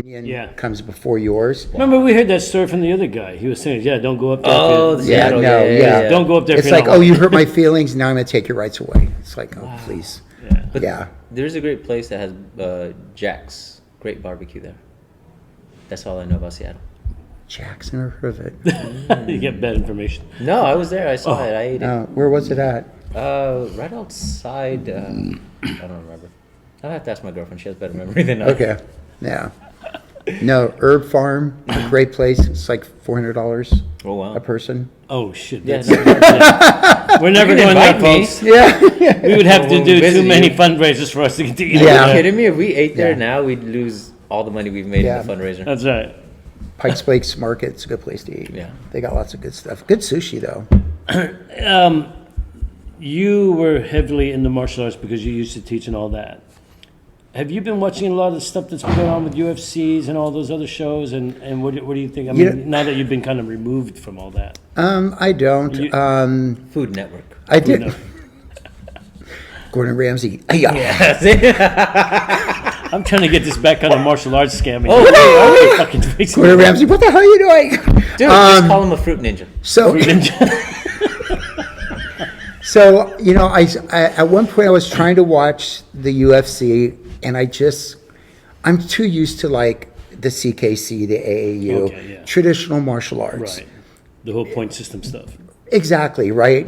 opinion Yeah. comes before yours. Remember, we heard that story from the other guy. He was saying, don't go up there. Oh, if the you- Yeah, Seattle, no, yeah. Don't go up there. It's if you're like, not oh, you hurt my feelings. Now I'm going to take your rights away. It's like, oh, please. Yeah. But Yeah. there's a great place that has Jack's. Great barbecue there. That's all I know about Seattle. Jack's, never heard of it. You get bad information. No, I was there. I saw it. I ate it. Where was it at? Right outside. I don't remember. I'll have to ask my girlfriend. She has better memory than I. Okay. Yeah. No, Herb Farm, great place. It's like $400 Oh wow. a person. Oh, shit. Yeah, That's, no, we're never You can going there, invite me. folks. Yeah. We would have to When we do visit too many you. fundraisers for us to get to eat. Are Yeah. you kidding me? If we ate there Yeah. now, we'd lose all the money we've made Yeah. in the fundraiser. That's right. Pikes Peak's Market. It's a good place to eat. Yeah. They got lots of good stuff. Good sushi, though. You were heavily into martial arts because you used to teach and all that. Have you been watching a lot of the stuff that's been going on with UFCs and all those other shows? And what do you think? I mean, You know- now that you've been kind of removed from all that. I don't. You- Food Network. I did. know. Gordon Ramsay. Yeah. I'm trying to get this back on a martial arts scam. Oh, wait, Fucking face Gordon Ramsay, what the hell are you doing? dude, just call him a fruit ninja. So, so you know, I at one point I was trying to watch the UFC, and I'm too used to like the CKC, the AAU, Okay, yeah. traditional martial arts. Right. The whole point system stuff. Exactly, right?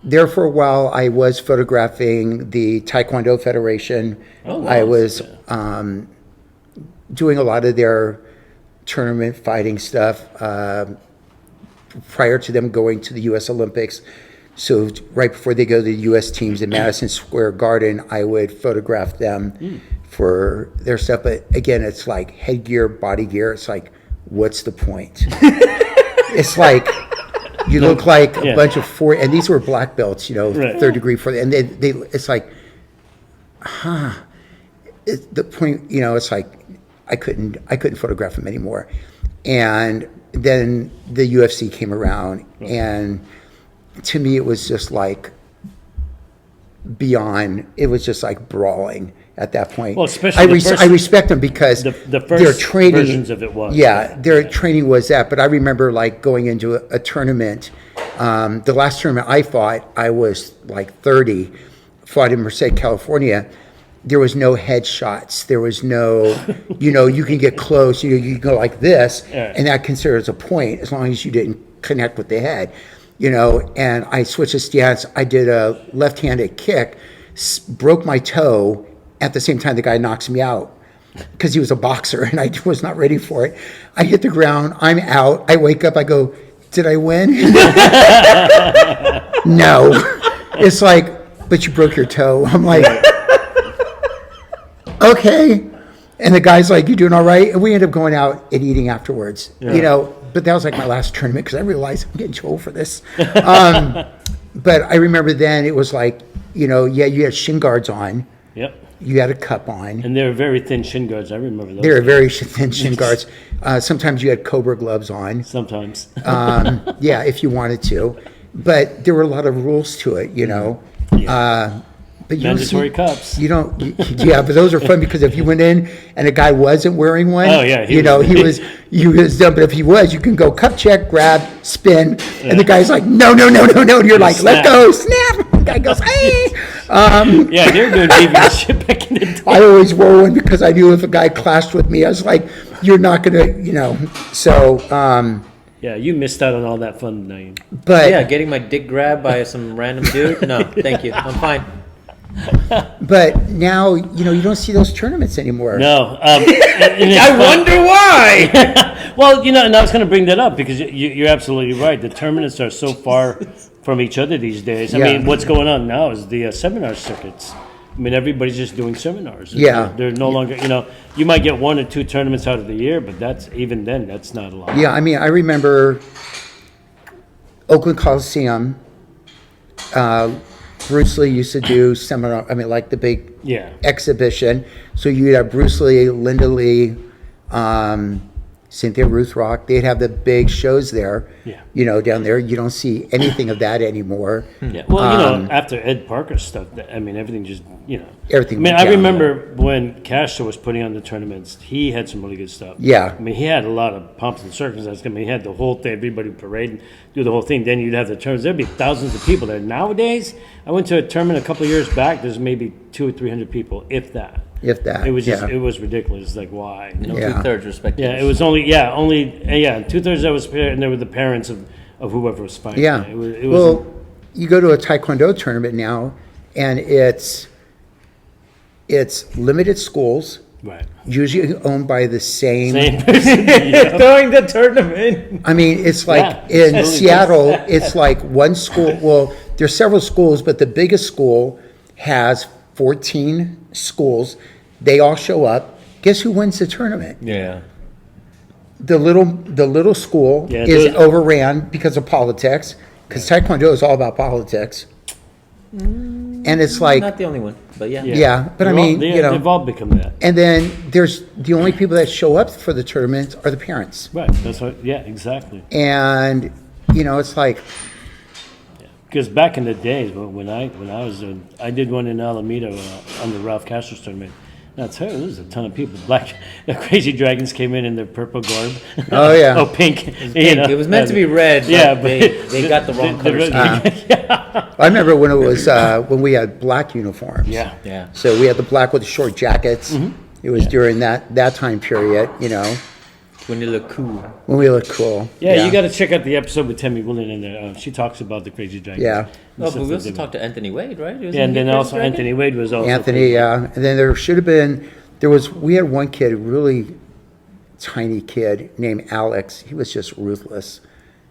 There for a while, I was photographing the Taekwondo Federation. Oh, wow. I was Yeah. doing a lot of their tournament fighting stuff prior to them going to the U.S. Olympics. So right before they go to the U.S. teams in Madison Square Garden, I would photograph them for their stuff. But again, it's like headgear, body gear. It's like, what's the point? It's like you look like a Yeah. bunch of and these were black belts, you know, Right. third degree and they it's like, the point, you know, it's like I couldn't photograph them anymore. And then the UFC came around, and to me it was just like beyond. It was just like brawling at that point. Well, especially the first- I respect them because The their first training versions of it was. yeah, their training was that. But I remember like going into a tournament. The last tournament I fought, I was like 30. Fought in Merced, California. There was no headshots. There was no, you know, you can get close. You can go like this, Yeah. and that considered as a point as long as you didn't connect with the head, you know. And I switched a stance. I did a left-handed kick, broke my toe. At the same time, the guy knocks me out because he was a boxer, and I was not ready for it. I hit the ground. I'm out. I wake up. I go, did I win? No. It's like, but you broke your toe. I'm like, okay. And the guy's like, you doing all right? And we ended up going out and eating afterwards, you know. But that was like my last tournament because I realized I'm getting too old for this. But I remember then it was like, you know, yeah, you had shin guards on. Yep. You had a cup on. And they were very thin shin guards. I remember those. They were very thin shin guards. Sometimes you had Cobra gloves on. Sometimes. Yeah, if you wanted to. But there were a lot of rules to it, you know. But you Mandatory don't see, cups. You don't, yeah, but those are fun because if you went in and a guy wasn't wearing one, Oh, yeah, he was done. But if he was, you can go cup check, grab, spin, and the guy's like, no, and you're like, let snap. go, snap. The guy goes, hey. Yeah, they were doing deviant shit back in the day. I always wore one because I knew if a guy clashed with me, I was like, you're not gonna, you know. So, Yeah, you missed out on all that fun, Naeem. but Yeah, getting my dick grabbed by some random dude? No, thank you. I'm fine. but now, you know, you don't see those tournaments anymore. No. I wonder why! Well, you know, and I was going to bring that up because you're absolutely right. The tournaments are so far from each other these days. I Yeah. mean, what's going on now is the seminar circuits. I mean, everybody's just doing seminars. Yeah. They're no longer, you know, you might get 1 or 2 tournaments out of the year, but that's, even then, that's not a lot. Yeah, I mean, I remember Oakland Coliseum. Bruce Lee used to do seminar. I mean, like the big Yeah. exhibition. So you'd have Bruce Lee, Linda Lee, Cynthia Ruth Rock. They'd have the big shows there. Yeah. You know, down there. You don't see anything of that anymore. Yeah. Well, you know, after Ed Parker's stuff, I mean, everything just, you know. Everything I mean, went I down, remember when Castro was putting on the tournaments, he had some really good stuff. Yeah. I mean, he had a lot of pomps and circumstances. I mean, he had the whole thing, everybody parade and do the whole thing. Then you'd have the tournaments. There'd be thousands of people there. Nowadays, I went to a tournament a couple of years back. There's maybe 200 or 300 people, if that. If that. It was just, yeah. it was ridiculous. Like, why? No. Yeah. 2/3 respectively. Yeah, it was only 2/3 that was, and there were the parents of whoever was fighting. Yeah. It was, well, you go to a Taekwondo tournament now, and it's limited schools, right. usually owned by the same. Same person. Yeah. During the tournament. I mean, it's like Yeah, in it's Seattle, it's like one school. Well, there's several schools, but the biggest school has 14 schools. They all show up. Guess who wins the tournament? Yeah. The little school Yeah, is those- overran because of politics. Because Taekwondo is all about politics, and it's like, Not the only one, but yeah. yeah, but I They're all- mean, you know, they've all become that. and then there's the only people that show up for the tournament are the parents, Right. That's what. Yeah. Exactly. and you know, it's like, Because back in the days when I was I did one in Alameda on the Ralph Castro's tournament. And I'll tell you, there was a ton of people. The crazy dragons came in their purple garb. Oh, yeah. Oh, pink. It was meant to be red, but Yeah, but they got the wrong color scheme. I remember when it was when we had black uniforms. Yeah. Yeah. So we had the black with the short jackets. Mm-hmm. It was during that time period, you know, When they look cool. when we looked cool. Yeah, you got to check out the episode with Tammy Willen in there. She talks about the crazy dragons. Yeah. Oh, but we also talked to Anthony Wade, right? Yeah, and then also Anthony Wade was also Anthony, and then there should have been, we had one kid, a really tiny kid named Alex. He was just ruthless.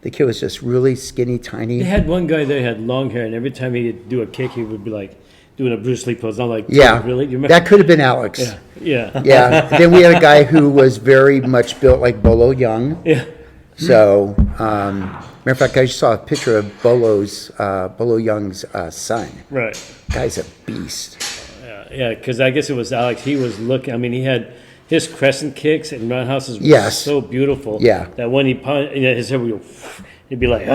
The kid was just really skinny, tiny. They had one guy there had long hair, and every time he'd do a kick, he would be like doing a Bruce Lee pose. I'm like, Yeah, really? You remember? that could have been Alex. Yeah, yeah, Yeah. Then we had a guy who was very much built like Bolo Young. yeah. So, matter of fact, I just saw a picture of Bolo Young's son. Right. Guy's a beast. Yeah, because I guess it was Alex. He was looking. I mean, he had his crescent kicks and roundhouses were Yes. so beautiful. Yeah. That when he punched, his head would go, he'd be like,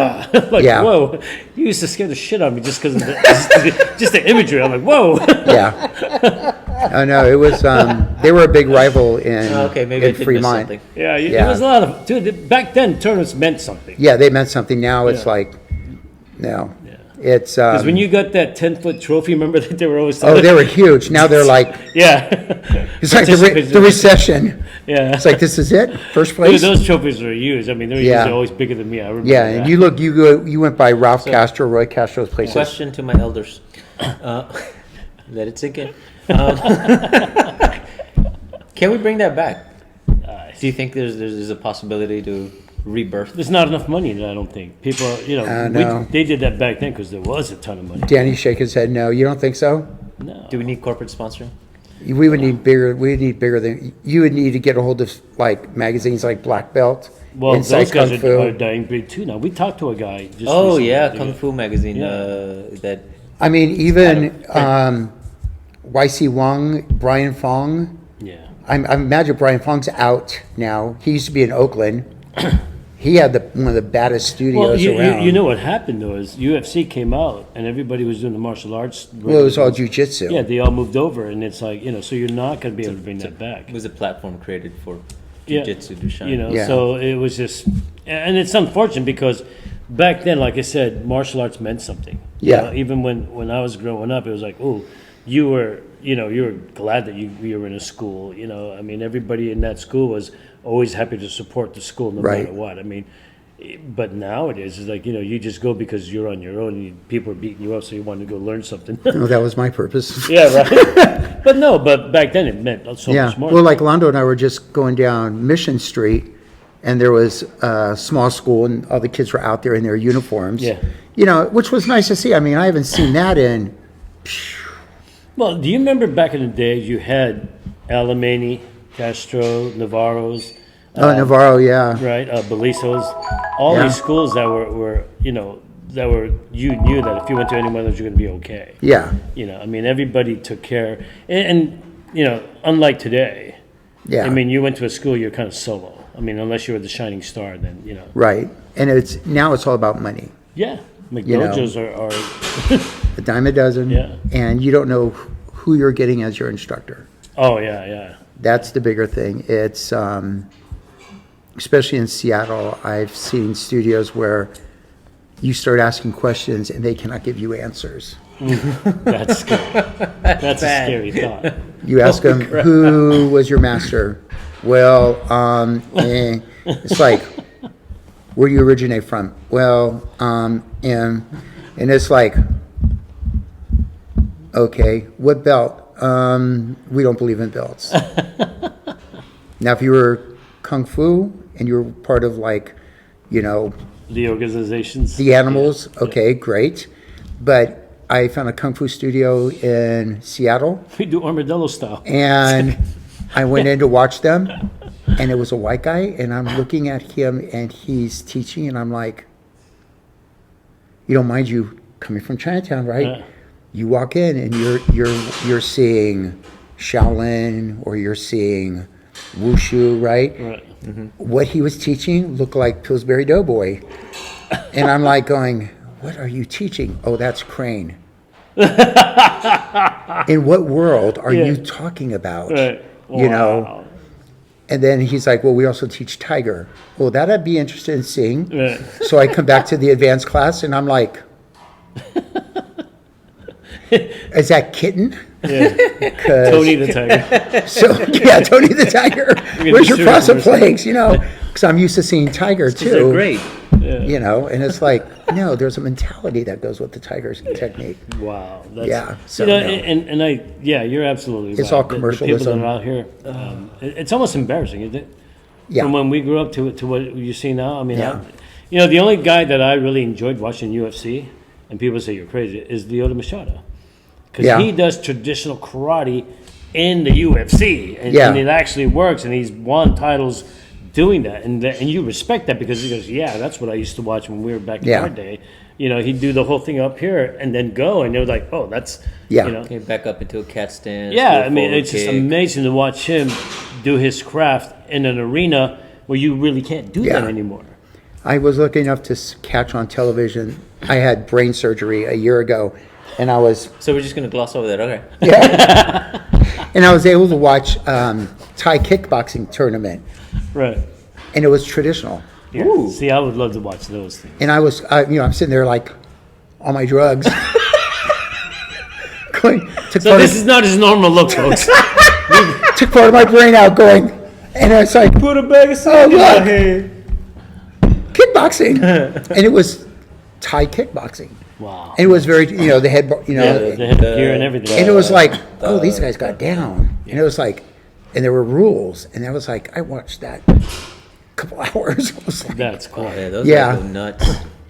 like, Yeah. whoa. You used to scare the shit out of me just because of just the imagery. I'm like, whoa. Yeah. Oh no, it was. They were a big rival in Okay, maybe I in did miss Fremont. something. Yeah, Yeah. it was a lot of dude. Back then, tournaments meant something. Yeah, they meant something. Now it's Yeah. like, no, Yeah. it's. Because when you got that 10-foot trophy, remember that they were always. Oh, they were huge. Now they're like, Yeah. it's like the recession. Yeah. It's like, this is it, first Dude, place. those trophies were huge. I mean, they were Yeah. usually always bigger than me. I remember. Yeah, that. and you went by Ralph Castro, Roy Castro's places. Question to my elders. Let it sink in. Can we bring that back? Do you think there's a possibility to rebirth? There's not enough money in it, I don't think. People, no. they did that back then because there was a ton of money. Danny shake his head. No, you don't think so? No. Do we need corporate sponsoring? We would need bigger. We would need bigger than you would need to get a hold of like magazines like Black Belt, Well, Inside those guys Kung Fu. are dying breed too now. We talked to a guy just Oh recently. yeah, Kung Fu magazine. Yeah. That I mean, even YC Wang, Brian Fong. Yeah. I imagine Brian Fong's out now. He used to be in Oakland. He had one of the baddest Well, studios around. you know what happened though is UFC came out and everybody was doing the martial arts. Well, it was all jujitsu. Yeah, they all moved over, and it's like so you're not going to be able to bring that back. it was a platform created for Yeah. jiu-jitsu to shine. Yeah. So it was just, and it's unfortunate because back then, like I said, martial arts meant something. You Yeah. know, even when I was growing up, it was like, oh, you were glad that you were in a school. I mean, everybody in that school was always happy to support the school no Right. matter what. I mean, but nowadays it's like you just go because you're on your own. And people are beating you up, so you want to go learn something. No, that was my purpose. Yeah, right. But back then it meant so Yeah. much more. Well, like Londo and I were just going down Mission Street, and there was a small school, and all the kids were out there in their uniforms. Yeah. Which was nice to see. I mean, I haven't seen that in. Well, do you remember back in the days you had Alemany, Castro, Navarro's, Navarro, yeah. right, Belisos, all Yeah. these schools that were you knew that if you went to any one of those you're going to be okay. Yeah. I mean, everybody took care, and unlike today, Yeah. I mean, you went to a school, you're kind of solo. I mean, unless you were the shining star, then, you know. Right. And now it's all about money. Yeah. know. McDojos are A dime a dozen. Yeah. And you don't know who you're getting as your instructor. oh, yeah, yeah. That's the bigger thing. It's, especially in Seattle, I've seen studios where you start asking questions and they cannot give you answers. That's scary. That's a scary thought. You ask them, who was your master? Well, it's like, where do you originate from? Well, and it's like, okay, what belt? We don't believe in belts. Now, if you were Kung Fu and you were part of like, The organizations. the animals, okay, great. But I found a Kung Fu studio in Seattle. We do armadillo style. And I went in to watch them, and it was a white guy, and I'm looking at him, and he's teaching, and I'm like, mind you, coming from Chinatown, right? Yeah. You walk in, and you're seeing Shaolin, or you're seeing Wushu, right? Right. What he was teaching looked like Pillsbury Doughboy, and I'm like going, what are you teaching? Oh, that's Crane. In what world are you talking about? Right. Wow. And then he's like, well, we also teach Tiger. Well, that I'd be interested in seeing. Right. So I come back to the advanced class and I'm like, is that Kitten? Yeah. 'Cause- Tony the Tiger. So, yeah, Tony the Tiger. gonna Where's do your serious frosted flakes? Because I'm used to seeing Tiger too. They're great. And it's like, no, there's a mentality that goes with the Tiger's technique. Wow. That's, Yeah, so you know, no. you're absolutely right. It's all The people commercialism. that are out here, it's almost embarrassing, isn't it? Yeah. From when we grew up to what you see now. I mean, Yeah. the only guy that I really enjoyed watching UFC, and people say you're crazy, is Lyoto Machado. Because Yeah. he does traditional karate in the UFC, and it actually works, and he's won titles doing that, and you respect that because he goes, yeah, that's what I used to watch when we were back in our day. He'd do the whole thing up here and then go, and they're like, oh, that's Okay, back up into a cat stand. Yeah, do a I mean, forward it's just kick. amazing to watch him do his craft in an arena where you really can't do that anymore. I was lucky enough to catch on television. I had brain surgery a year ago, and I was So we're just gonna gloss over that. Okay. and I was able to watch Thai kickboxing tournament, Right. and it was traditional. Yeah. See, I would love to watch those things. And I was, I'm sitting there like on my drugs. So this is not his normal look, folks. took part of my brain out going, and it's like, Put a bag of oh, sand in my look, head. kickboxing. And it was Thai kickboxing. Wow. And it was very, the head, The headgear and everything. and it was like, oh, these guys got down. And it was like, and there were rules. And I was like, I watched that a couple hours. I was like, That's cool. Oh, yeah, those Yeah. guys go nuts.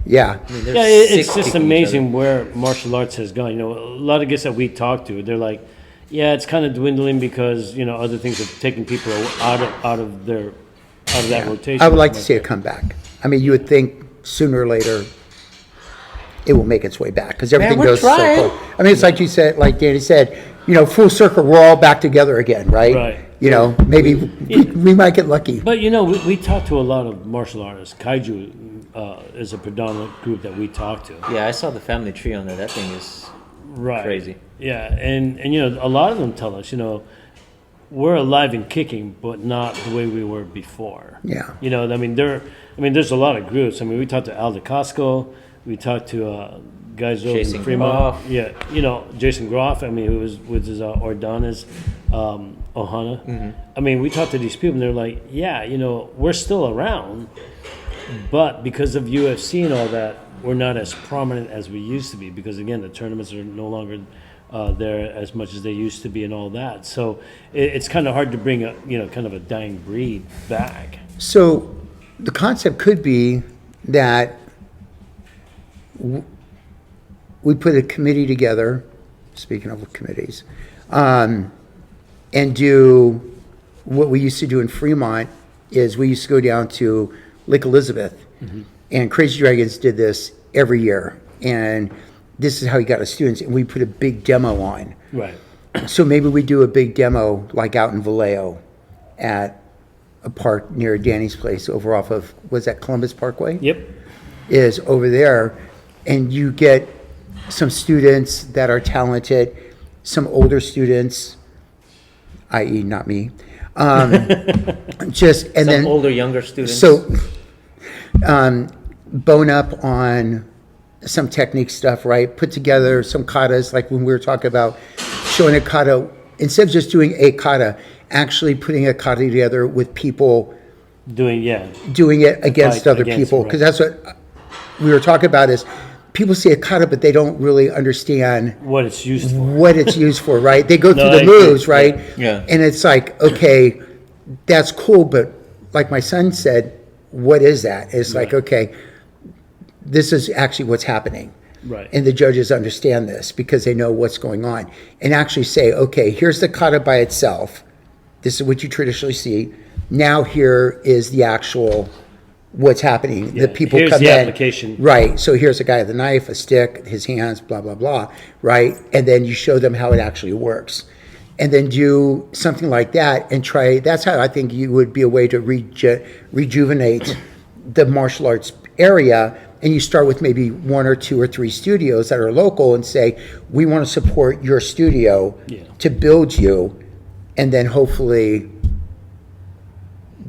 yeah. I mean, they're Yeah, sick it's just kicking each amazing where martial arts has gone. A lot of guys that we talk to, they're like, yeah, it's kind of dwindling because other things have taken people out of that rotation. I would like to see it come back. I mean, you would think sooner or later it will make its way back because everything we're goes trying. so close. I mean, it's like you said, like Danny said, full circle, we're all back together again, right? Right. Maybe we might get lucky. But we talk to a lot of martial artists. Kaiju is a predominant group that we talk to. Yeah, I saw the family tree on there. That thing is Right. crazy. Yeah, and a lot of them tell us, we're alive and kicking, but not the way we were before. Yeah. There's a lot of groups. I mean, we talked to Al DeCasco, we talked to guys over Jason in Fremont. Groff. Yeah, Jason Groff. I mean, who was with his Ordona's Ohana. Mm-hmm. I mean, we talked to these people, and they're like, yeah, we're still around, but because of UFC and all that, we're not as prominent as we used to be because, again, the tournaments are no longer there as much as they used to be and all that. So it's kind of hard to bring kind of a dying breed back. So the concept could be that we put a committee together, speaking of committees, and do what we used to do in Fremont is we used to go down to Lake Elizabeth, and Crazy Dragons did this every year. And this is how he got his students, and we put a big demo on. Right. So maybe we do a big demo like out in Vallejo at a park near Danny's place over off of, was that Columbus Parkway? Yep. Is over there, and you get some students that are talented, some older students, i.e. not me, just, and Some then, older, younger students. so, bone up on some technique stuff, right? Put together some katas, like when we were talking about showing a kata, instead of just doing a kata, actually putting a kata together with people Doing it against Fight other against, people, right. because that's what we were talking about is people see a kata, but they don't really understand what it's used for. what it's used for, right? They go through No, the I agree. moves, right? Yeah. And it's like, okay, that's cool, but like my son said, what is that? It's like, Right. okay, this is actually what's happening. Right. And the judges understand this because they know what's going on. And actually say, okay, here's the kata by itself. This is what you traditionally see. Now here is the actual what's happening. Yeah, The people here's come the in. application. Right. So here's a guy with a knife, a stick, his hands, blah, blah, blah. Right. And then you show them how it actually works. And then do something like that and try. That's how I think you would be a way to rejuvenate the martial arts area. And you start with maybe 1 or 2 or 3 studios that are local and say, we want to support your studio Yeah. to build you. And then hopefully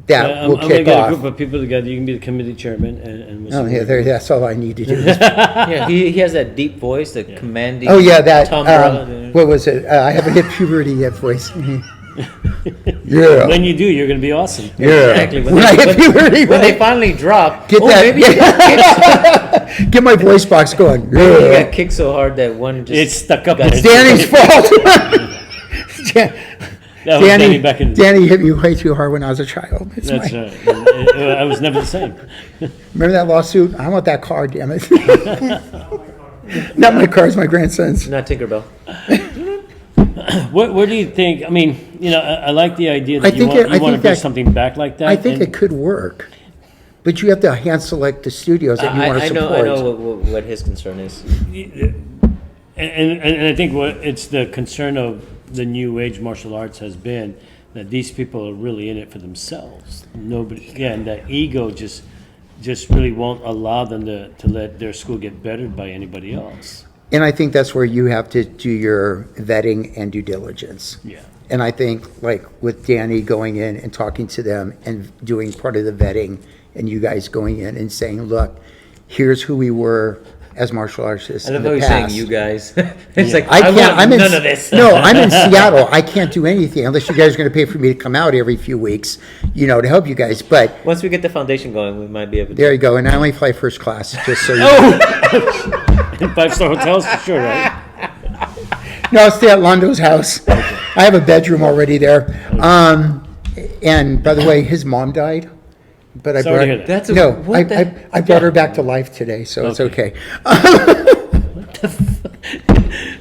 that will I'm gonna kick get a off. group of people together. You can be the committee chairman, and we'll Oh, see yeah, what- that's all I need to do. Yeah, he has that deep voice, the commanding. Oh, yeah, that, timbre. what was it? I haven't hit puberty yet voice. Yeah. When you do, you're going to be awesome. Yeah. Exactly. When I hit puberty, When they finally drop, Get that- maybe you got get my voice box going. kicked, Yeah. got kicked so hard that one just It's stuck up. got there. Danny's fault. That was Danny back in. Danny hit me way too hard when I was a child. It's That's my- right. I was never the same. Remember that lawsuit? I want that car, damn it. Not my car, it's my grandson's. not Tinkerbell. What do you think? I mean, I like the idea I that you think want, it- I you want to think bring that- something back like that. I think and- it could work. But you have to hand select the studios that you want to I support. know what his concern is. And I think what it's the concern of the new age martial arts has been that these people are really in it for themselves. Nobody, again, that ego just really won't allow them to let their school get bettered by anybody else. And I think that's where you have to do your vetting and due diligence. Yeah. And I think, like, with Danny going in and talking to them and doing part of the vetting, and you guys going in and saying, look, here's who we were as martial artists I in love how the you're saying past. you guys. It's like I can't. want I'm in. none of this. No, I'm in Seattle. I can't do anything unless you guys are going to pay for me to come out every few weeks, to help you guys. But Once we get the foundation going, we might be able to. there you go. And I only fly first class, just so you know. Oh, in 5-star hotels for sure, right? No, I'll stay at Londo's house. I have a bedroom already there. And by the way, his mom died. But I Sorry to brought hear that. That's a, no, what I brought her back to life today, so it's Okay. okay.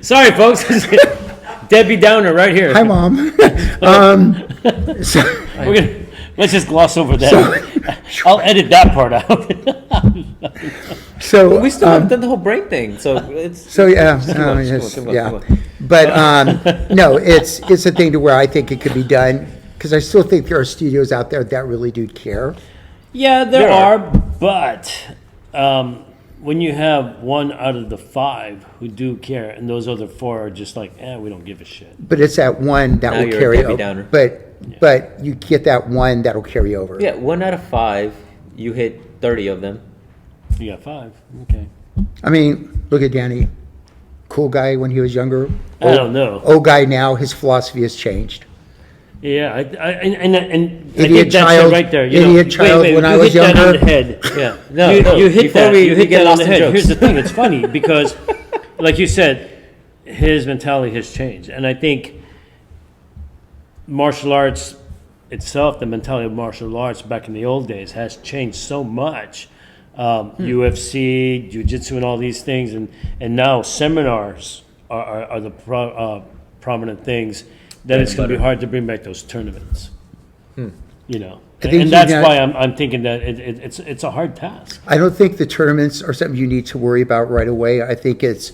Sorry, folks. Debbie Downer right here. Hi, Mom. So, Let's just gloss over that. I'll edit that part out. so, we still haven't done the whole brain thing, so it's. so yeah, Come no, on, yes, come on, yeah. come on. But no, it's a thing to where I think it could be done because I still think there are studios out there that really do care. Yeah, there There are, are. but when you have 1 out of the 5 who do care, and those other 4 are just like, we don't give a shit. But it's that one that Now will you're a carry Debbie over. Downer. But you get that one that'll carry over. Yeah, 1 out of 5, you hit 30 of them. You got 5, okay. I mean, look at Danny. Cool guy when he was younger. I don't know. Old guy now, his philosophy has changed. Yeah, and I Idiot think that's child- it right there. idiot child when I you was hit that on younger. the head. Yeah, no, You hit before that. we You hit get that on lost the in head. jokes. Here's the thing. It's funny because, like you said, his mentality has changed, and I think martial arts itself, the mentality of martial arts back in the old days, has changed so much. UFC, jiu-jitsu, and all these things, and now seminars are the prominent things that it's going to be butter. hard to bring back those tournaments. I think And you that's got- why I'm thinking that it's a hard task. I don't think the tournaments are something you need to worry about right away. I think it's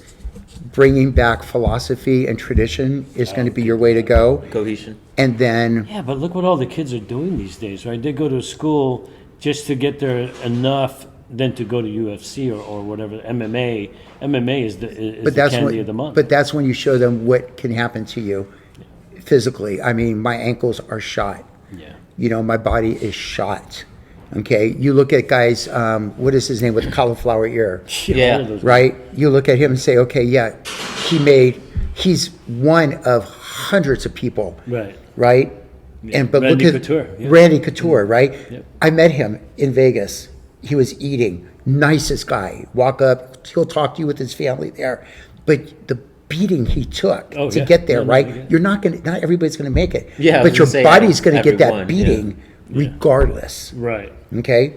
bringing back philosophy and tradition is going to be your way to go. Cohesion. And then, Yeah, but look what all the kids are doing these days, right? They go to school just to get there enough, then to go to UFC or whatever. MMA. MMA is the candy of the month. but that's when you show them what can happen to you physically. I mean, my ankles are shot. yeah. You know, my body is shot. Okay, you look at guys. What is his name with the cauliflower ear? Yeah. all of those- Right? You look at him and say, okay, yeah, he's one of hundreds of people. Right. Right? And but Randy look at Couture, yeah. Randy Couture, right? Yep. I met him in Vegas. He was eating, nicest guy. Walk up, he'll talk to you with his family there. But the beating he took Oh, to yeah. get there, No, no, right? yeah. You're not everybody's gonna make it. Yeah, I but was your gonna say, body's gonna get that everyone, yeah. beating regardless. Right. Okay?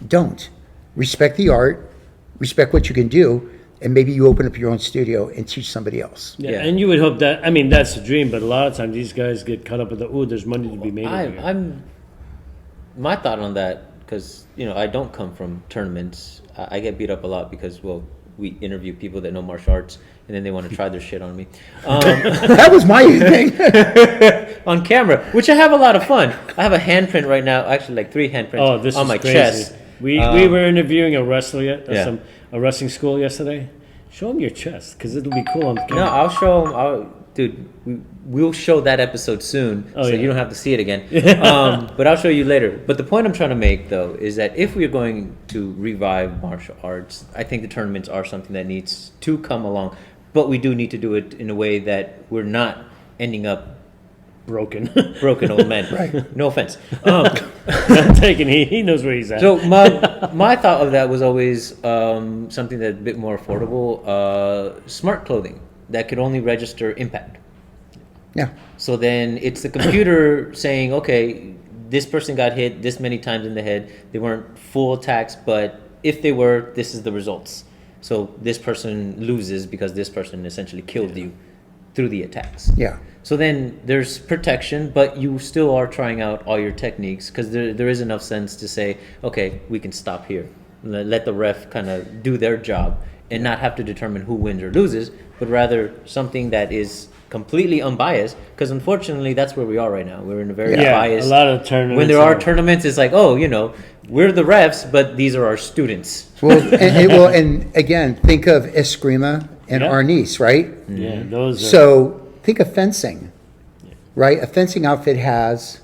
Don't. Respect the art, respect what you can do, and maybe you open up your own studio and teach somebody else. Yeah. Yeah. And you would hope that. I mean, that's the dream. But a lot of times, these guys get caught up with the there's money to be made. over here." I'm my thought on that, because I don't come from tournaments. I get beat up a lot because, well, we interview people that know martial arts, and then they want to try their shit on me That was my thing. on camera, which I have a lot of fun. I have a handprint right now, actually like 3 handprints Oh, this on is my crazy. chest. We were interviewing a wrestler Yeah. a wrestling school yesterday. Show him your chest because it'll be cool on No, camera. I'll show them. Dude, we'll show that episode soon, Oh, so yeah. you don't have to see it again. But I'll show you later. But the point I'm trying to make, though, is that if we're going to revive martial arts, I think the tournaments are something that needs to come along. But we do need to do it in a way that we're not ending up Broken. broken old men. Right. No offense. Not taking. He knows where he's at. So my thought of that was always something that's a bit more affordable. Smart clothing that could only register impact. Yeah. So then it's the computer saying, okay, this person got hit this many times in the head. They weren't full attacks, but if they were, this is the results. So this person loses because this person essentially killed you through the attacks. Yeah. So then there's protection, but you still are trying out all your techniques, because there is enough sense to say, okay, we can stop here. Let the ref kind of do their job and not have to determine who wins or loses, but rather something that is completely unbiased, because unfortunately that's where we are right now. We're in a very yeah, biased. a lot of tournaments. When there are tournaments, it's like, oh, we're the refs, but these are our students. Well, and again, think of Eskrima and Yeah. Arnis, right? Yeah, those are. So think of fencing, right? A fencing outfit has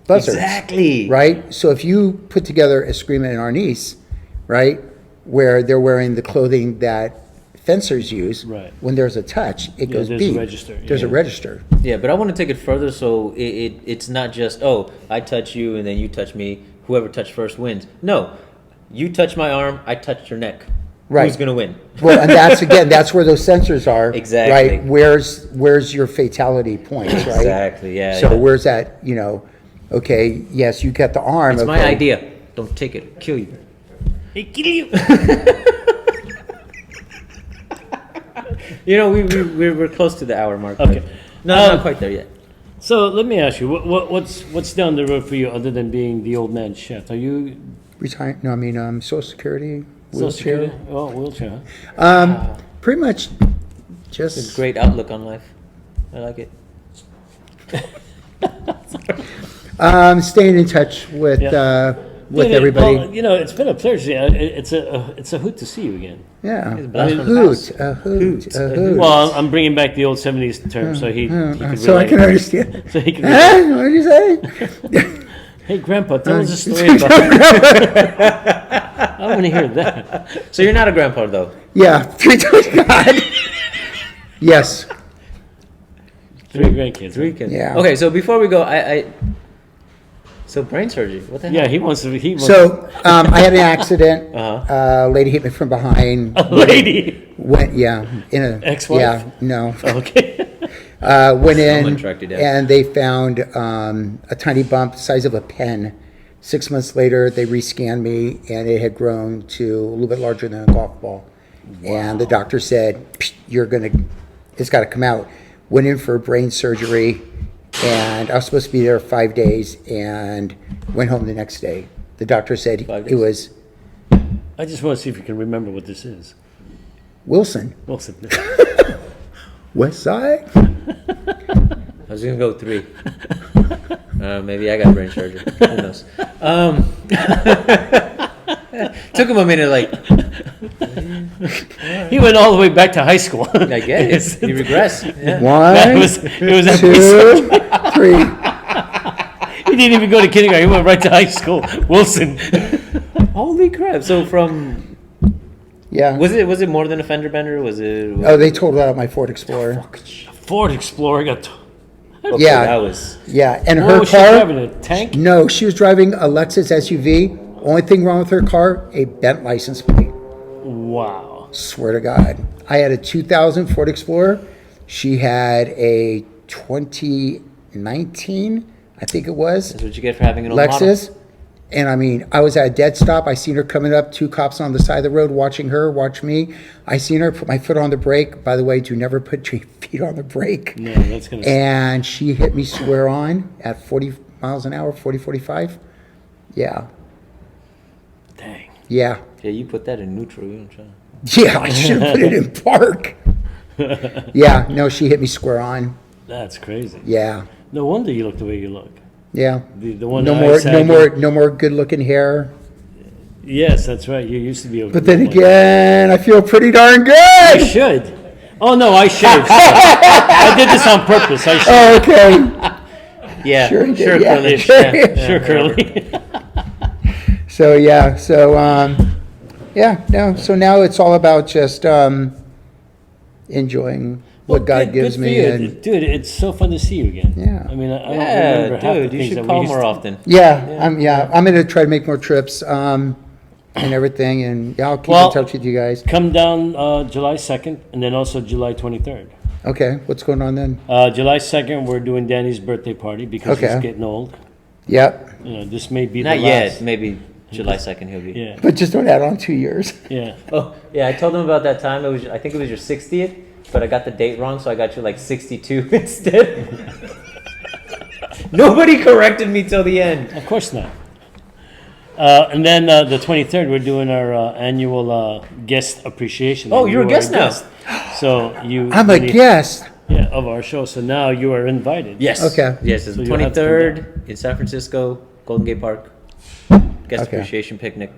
buzzards, Exactly. right? So if you put together Eskrima and Arnis, right, where they're wearing the clothing that fencers use, Right. when there's a touch, it goes there's a beep. register, There's a yeah. register. Yeah, but I want to take it further, so it's not just, oh, I touch you and then you touch me. Whoever touched first wins. No, you touch my arm, I touched your neck. Right. Who's gonna win? Well, and that's where those sensors are. Exactly. Right. Where's your fatality points, right? Exactly. Yeah. So yeah. where's that? Okay, yes, you got the arm. It's okay. my idea. Don't take it. It'll kill you. Hey, kill you. We're close to the hour mark. Okay. No, not quite there yet. So let me ask you, what's down the road for you other than being the old man chef? Are you Retire? No, I mean Social Security, Social wheelchair. Security? Oh, wheelchair. Huh? Pretty much, It's a just great outlook on life. I like it. staying in touch with Yeah. with Yeah, everybody. well, it's been a pleasure. Yeah, it's a hoot to see you again. Yeah, It's a blast from the hoot, past. a hoot, Hoot. a hoot. Well, I'm bringing back the old '70s term, so he could So I relate. can understand. So he can. Huh? What did you say? Hey, Grandpa, tell us a story about. I want to hear that. So you're not a grandpa, though. Yeah, 3 times God. Yes. 3 grandkids. Three Right? kids. Yeah. Okay, so before we go, so brain surgery. What the hell? Yeah, he wants to. He wants So I had an accident. Uh-huh. Lady hit me from behind. a lady. Went in a Ex-wife? Yeah, no. Okay. Went Someone in tracked you down. and they found a tiny bump the size of a pen. 6 months later, they rescanned me and it had grown to a little bit larger than a golf ball. And the doctor said, it's got to come out. Went in for brain surgery and I was supposed to be there 5 days and went home the next day. The doctor said 5 days? it was, I just want to see if you can remember what this is. Wilson. Wilson. West Side. I was gonna go 3. Maybe I got brain surgery. Who knows? Took him a minute. Like, He went all the way back to high school. I guess you regress. Yeah. One, It was that 2, 3. He didn't even go to kindergarten. He went right to high school. Wilson. Holy crap! So from Yeah. was it more than a fender bender? Was it? Oh, they totaled out my Ford Explorer. Ford Explorer got. Okay, Yeah. that was. Yeah, and What her was she car. driving, a tank? No, she was driving a Lexus SUV. Only thing wrong with her car, a bent license plate. Wow. Swear to God. I had a 2000 Ford Explorer. She had a 2019, I think it was, That's what you get for having an old model. Lexus. And I mean, I was at a dead stop. I seen her coming up, 2 cops on the side of the road watching her, watch me. I seen her put my foot on the brake. By the way, do never put your feet on the brake. No, that's gonna. And she hit me square on at 40 miles an hour, 40, 45. Yeah. Dang. Yeah. Yeah, you put that in neutral. You don't try. Yeah, I should have put it in park. Yeah, no, she hit me square on. That's crazy. Yeah. No wonder you look the way you look. Yeah. The one No that I more, said- no more good looking hair. Yes, that's right. You used to be. But then again, I feel pretty darn you good. should. Oh no, I shaved. I did this on purpose. I shaved. Oh, okay. Yeah, Sure you did, sure, yeah. Curly. Sure. Yeah, Sure, yeah. curly. So yeah, yeah, no. So now it's all about just enjoying what God gives me, and dude. It's so fun to see you again. Yeah. I mean, I don't Yeah, remember half the dude, you things should that we call used more to- often. I'm gonna try to make more trips and everything, and yeah, I'll keep Well- in touch with you guys. Come down July 2nd, and then also July 23rd. Okay, what's going on then? July 2nd, we're doing Danny's birthday party because Okay. he's getting old. Yep, You know, this may be Not the yet. last. Maybe July 2nd he'll be. Yeah, but just don't add on 2 years. yeah. Oh, yeah. I told him about that time. I think it was your 60th, but I got the date wrong, so I got you like 62 instead. Nobody corrected me till the end. Of course not. And then the 23rd, we're doing our annual guest appreciation. Oh, And you're a you are guest now. So you. I'm a guest. Yeah, of our show. So now you are invited. Yes. Okay. Yes, it's So the you'll have to come 23rd in San Francisco, Golden Gate Park. Guest Okay. appreciation picnic.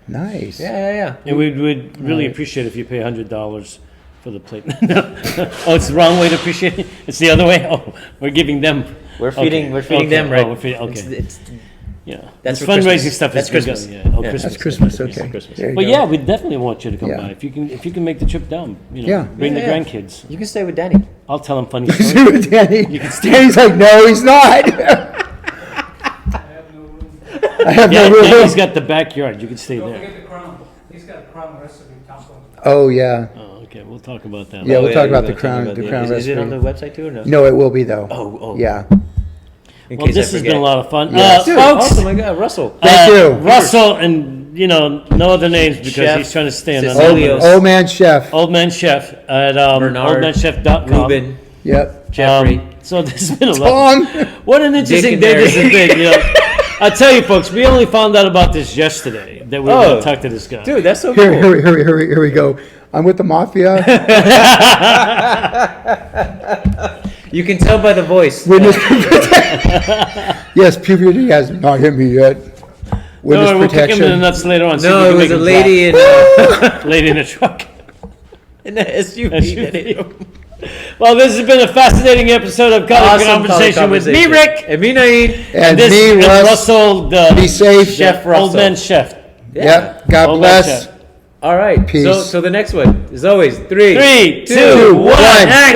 Nice. Yeah. And we would really appreciate if you pay $100 for the plate. No. Oh, it's the wrong way to appreciate it. It's the other way. Oh, we're giving them. We're feeding. Okay. We're feeding Okay. them, right? Oh, we're feeding, okay. It's Yeah, That's This for fundraising Christmas. stuff. That's is good. Christmas. Yeah. Oh, Yeah. Christmas. That's Christmas. Yeah, Okay. Christmas. There you But go. yeah, we definitely want you to come Yeah. by if you can make the trip down. You know, Yeah. bring the Yeah. grandkids. You can stay with Danny. I'll tell them funny stories. Danny. Danny's like, no, he's not. I have Yeah, no room. Danny's got the backyard. You can stay Don't there. forget the crown. He's got a crown recipe temple. Oh yeah, Oh, okay. We'll talk about that. Yeah, Oh, we'll talk you're about the gonna talk crown- about the crown Is it on the recipe. website too or no? no, it will be though. Oh. Yeah. In Well, case this I has forget. been a lot of fun. Yes. Dude, Folks, oh my God, Russell. Thank you. Russell, and no other names because Chef he's trying to stay on Cecilio. anonymous. Old man chef. Old Man Chef at Bernard, oldmanchef.com. Ruben, Yep. Jeffrey. So this has been a lot. Tom. What an interesting and day Mary. this has been. You know, I tell you, folks, we only found out about this yesterday that we were going to talk to this guy. Dude, that's so Here, cool. here we go. I'm with the mafia. You can tell by the voice. Witness yes, puberty has not hit me yet. Witness No, we'll kick him in the protection. nuts later on. see if No, we it can was make a him lady in drop. Lady in a truck. in the SUV. that hit him. Well, this has been a fascinating episode of College Awesome Conversation with me, Rick, And me, Naeem. And this me, and Russ. Russell, the Be safe. Chef Old Russell. Man Chef. Yep. God Old Man bless. Chef. All right. Peace. So the next one, as always, 3, 3, 2, 2, 1, 1. action!